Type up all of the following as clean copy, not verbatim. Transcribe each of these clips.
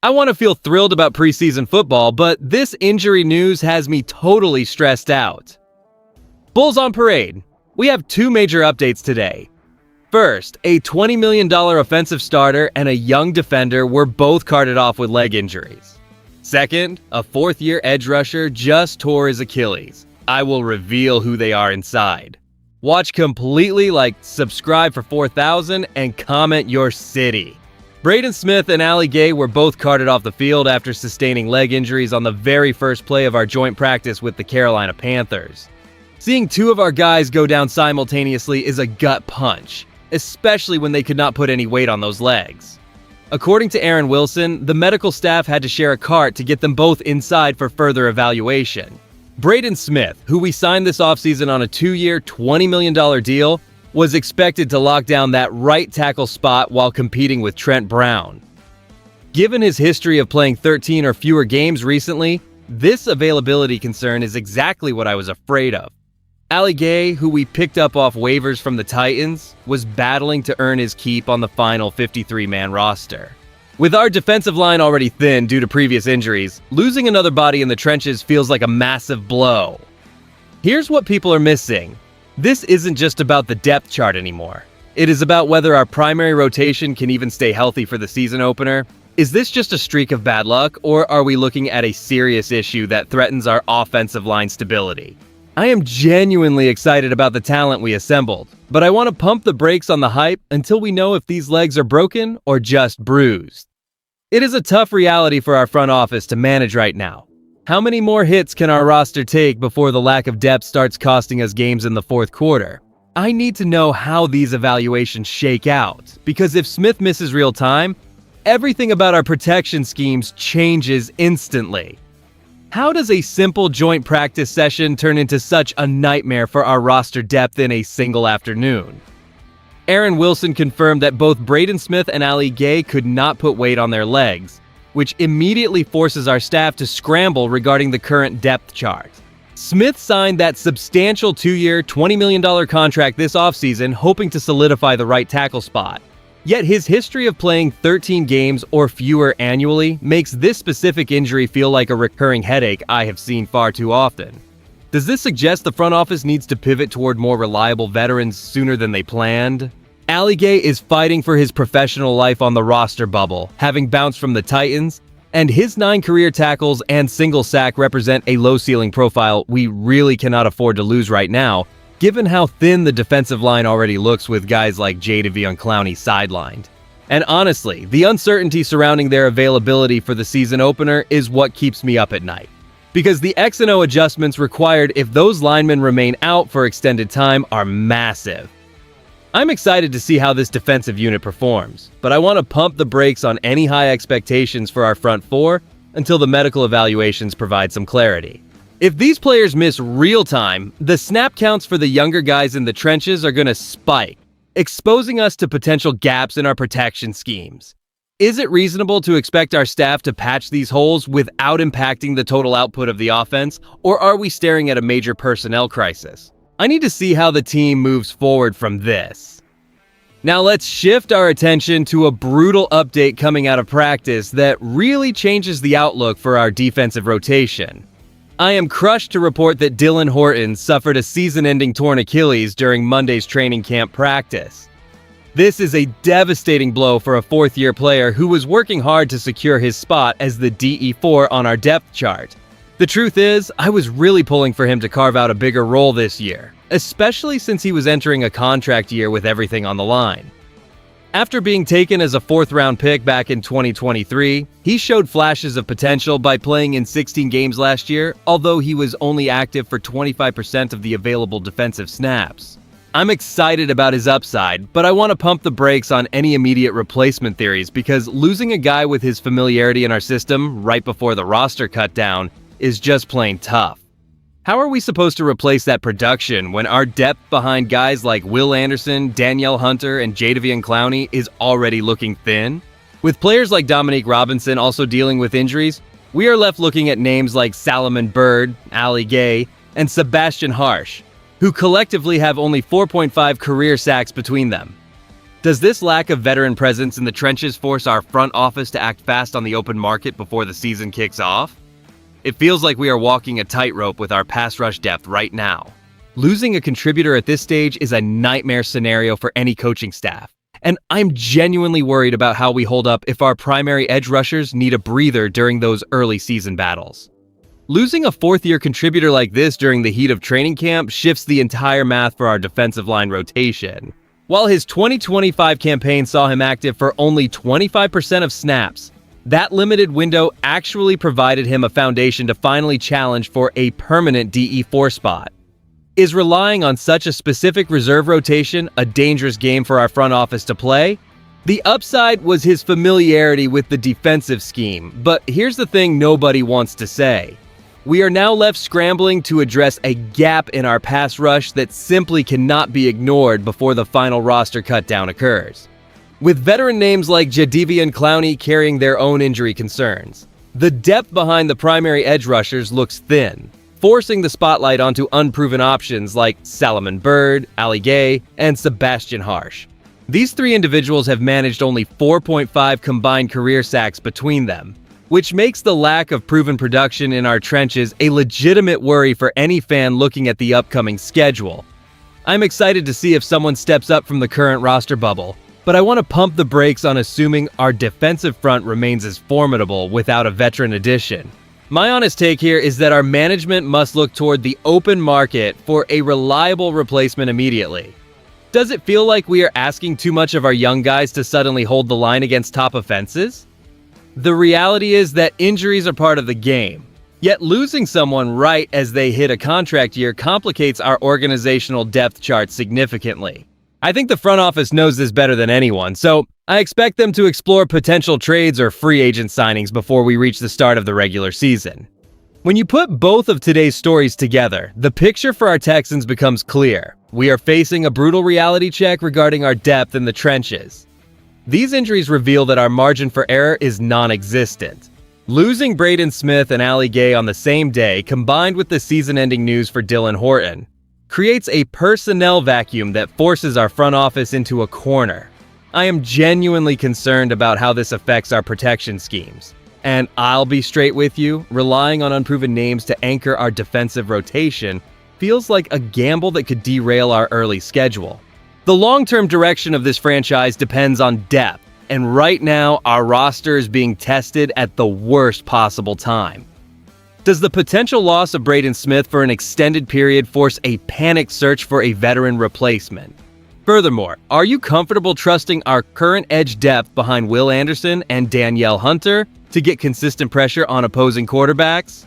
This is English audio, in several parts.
I want to feel thrilled about preseason football, but this injury news has me totally stressed out. Bulls on parade. We have two major updates today. First, a $20 million offensive starter and a young defender were both carted off with leg injuries. Second, a fourth-year edge rusher just tore his Achilles. I will reveal who they are inside. Watch completely, subscribe for 4,000, and comment your city. Braden Smith and Ali Gay were both carted off the field after sustaining leg injuries on the very first play of our joint practice with the Carolina Panthers. Seeing two of our guys go down simultaneously is a gut punch, especially when they could not put any weight on those legs. According to Aaron Wilson, the medical staff had to share a cart to get them both inside for further evaluation. Braden Smith, who we signed this offseason on a 2-year, $20 million deal, was expected to lock down that right tackle spot while competing with Trent Brown. Given his history of playing 13 or fewer games recently, this availability concern is exactly what I was afraid of. Ali Gay, who we picked up off waivers from the Titans, was battling to earn his keep on the final 53-man roster. With our defensive line already thin due to previous injuries, losing another body in the trenches feels like a massive blow. Here's what people are missing. This isn't just about the depth chart anymore. It is about whether our primary rotation can even stay healthy for the season opener. Is this just a streak of bad luck, or are we looking at a serious issue that threatens our offensive line stability? I am genuinely excited about the talent we assembled, but I want to pump the brakes on the hype until we know if these legs are broken or just bruised. It is a tough reality for our front office to manage right now. How many more hits can our roster take before the lack of depth starts costing us games in the fourth quarter? I need to know how these evaluations shake out, because if Smith misses real time, everything about our protection schemes changes instantly. How does a simple joint practice session turn into such a nightmare for our roster depth in a single afternoon? Aaron Wilson confirmed that both Braden Smith and Ali Gay could not put weight on their legs, which immediately forces our staff to scramble regarding the current depth chart. Smith signed that substantial 2-year, $20 million contract this offseason, hoping to solidify the right tackle spot. Yet his history of playing 13 games or fewer annually makes this specific injury feel like a recurring headache I have seen far too often. Does this suggest the front office needs to pivot toward more reliable veterans sooner than they planned? Ali Gay is fighting for his professional life on the roster bubble, having bounced from the Titans, and his 9 career tackles and single sack represent a low-ceiling profile we really cannot afford to lose right now, given how thin the defensive line already looks with guys like Jadeveon Clowney sidelined. And honestly, the uncertainty surrounding their availability for the season opener is what keeps me up at night. Because the X and O adjustments required if those linemen remain out for extended time are massive. I'm excited to see how this defensive unit performs, but I want to pump the brakes on any high expectations for our front four until the medical evaluations provide some clarity. If these players miss real time, the snap counts for the younger guys in the trenches are going to spike, exposing us to potential gaps in our protection schemes. Is it reasonable to expect our staff to patch these holes without impacting the total output of the offense, or are we staring at a major personnel crisis? I need to see how the team moves forward from this. Now let's shift our attention to a brutal update coming out of practice that really changes the outlook for our defensive rotation. I am crushed to report that Dylan Horton suffered a season-ending torn Achilles during Monday's training camp practice. This is a devastating blow for a fourth-year player who was working hard to secure his spot as the DE4 on our depth chart. The truth is, I was really pulling for him to carve out a bigger role this year, especially since he was entering a contract year with everything on the line. After being taken as a 4th-round pick back in 2023, he showed flashes of potential by playing in 16 games last year, although he was only active for 25% of the available defensive snaps. I'm excited about his upside, but I want to pump the brakes on any immediate replacement theories because losing a guy with his familiarity in our system right before the roster cut down is just plain tough. How are we supposed to replace that production when our depth behind guys like Will Anderson, Danielle Hunter, and Jadeveon Clowney is already looking thin? With players like Dominique Robinson also dealing with injuries, we are left looking at names like Salomon Bird, Ali Gay, and Sebastian Harsh, who collectively have only 4.5 career sacks between them. Does this lack of veteran presence in the trenches force our front office to act fast on the open market before the season kicks off? It feels like we are walking a tightrope with our pass rush depth right now. Losing a contributor at this stage is a nightmare scenario for any coaching staff, and I'm genuinely worried about how we hold up if our primary edge rushers need a breather during those early season battles. Losing a fourth-year contributor like this during the heat of training camp shifts the entire math for our defensive line rotation. While his 2025 campaign saw him active for only 25% of snaps, that limited window actually provided him a foundation to finally challenge for a permanent DE4 spot. Is relying on such a specific reserve rotation a dangerous game for our front office to play? The upside was his familiarity with the defensive scheme, but here's the thing nobody wants to say. We are now left scrambling to address a gap in our pass rush that simply cannot be ignored before the final roster cutdown occurs. With veteran names like Jadeveon Clowney carrying their own injury concerns, the depth behind the primary edge rushers looks thin, forcing the spotlight onto unproven options like Salomon Byrd, Ali Gay, and Sebastian Harsh. These three individuals have managed only 4.5 combined career sacks between them, which makes the lack of proven production in our trenches a legitimate worry for any fan looking at the upcoming schedule. I'm excited to see if someone steps up from the current roster bubble, but I want to pump the brakes on assuming our defensive front remains as formidable without a veteran addition. My honest take here is that our management must look toward the open market for a reliable replacement immediately. Does it feel like we are asking too much of our young guys to suddenly hold the line against top offenses? The reality is that injuries are part of the game, yet losing someone right as they hit a contract year complicates our organizational depth chart significantly. I think the front office knows this better than anyone, so I expect them to explore potential trades or free agent signings before we reach the start of the regular season. When you put both of today's stories together, the picture for our Texans becomes clear. We are facing a brutal reality check regarding our depth in the trenches. These injuries reveal that our margin for error is non-existent. Losing Braden Smith and Ali Gay on the same day, combined with the season-ending news for Dylan Horton, creates a personnel vacuum that forces our front office into a corner. I am genuinely concerned about how this affects our protection schemes. And I'll be straight with you, relying on unproven names to anchor our defensive rotation feels like a gamble that could derail our early schedule. The long-term direction of this franchise depends on depth, and right now our roster is being tested at the worst possible time. Does the potential loss of Braden Smith for an extended period force a panicked search for a veteran replacement? Furthermore, are you comfortable trusting our current edge depth behind Will Anderson and Danielle Hunter to get consistent pressure on opposing quarterbacks?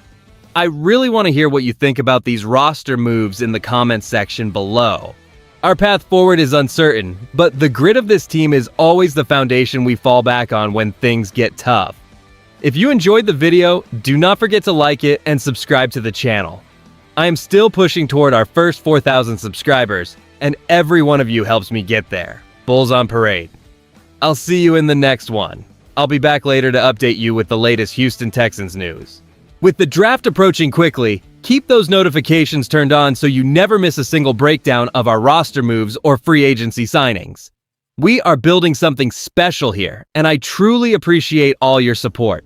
I really want to hear what you think about these roster moves in the comments section below. Our path forward is uncertain, but the grit of this team is always the foundation we fall back on when things get tough. If you enjoyed the video, do not forget to like it and subscribe to the channel. I am still pushing toward our first 4,000 subscribers, and every one of you helps me get there. Bulls on parade. I'll see you in the next one. I'll be back later to update you with the latest Houston Texans news. With the draft approaching quickly, keep those notifications turned on so you never miss a single breakdown of our roster moves or free agency signings. We are building something special here, and I truly appreciate all your support.